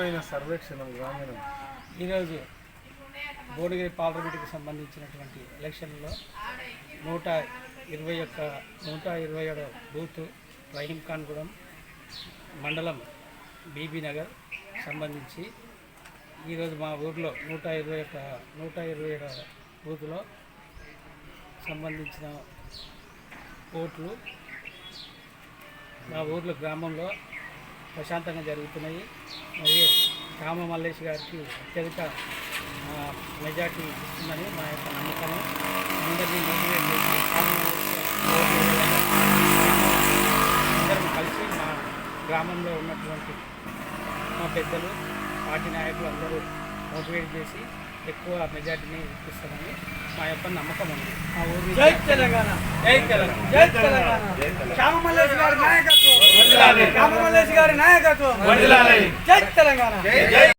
మెరుగైన సర్వేక్షణం గ్రామీణ ఈరోజు భువనగిరి పార్లమెంటుకి సంబంధించినటువంటి ఎలక్షన్లో 127 బూత్ రహీం ఖాన్గూడెం మండలం బీబీ నగర్ సంబంధించి ఈరోజు మా ఊర్లో 127 బూత్లో సంబంధించిన ఓట్లు మా ఊర్లో గ్రామంలో ప్రశాంతంగా జరుగుతున్నాయి. మరియు రామ మల్లేష్ గారికి అత్యధిక మెజార్టీ ఇస్తుందని మా యొక్క నమ్మకము. అందరినీ మోటివేట్ చేసి అందరం కలిసి మా గ్రామంలో ఉన్నటువంటి మా పెద్దలు పార్టీ నాయకులు అందరూ మోటివేట్ చేసి ఎక్కువ మెజార్టీని ఇప్పిస్తామని మా యొక్క నమ్మకం ఉంది. మా ఊరు జై తెలంగాణ, జై తెలంగాణ, జై తెలంగాణ. రామ మల్లేష్ గారి నాయకత్వం, రామ మల్లేష్ గారి నాయకత్వం, జై తెలంగాణ.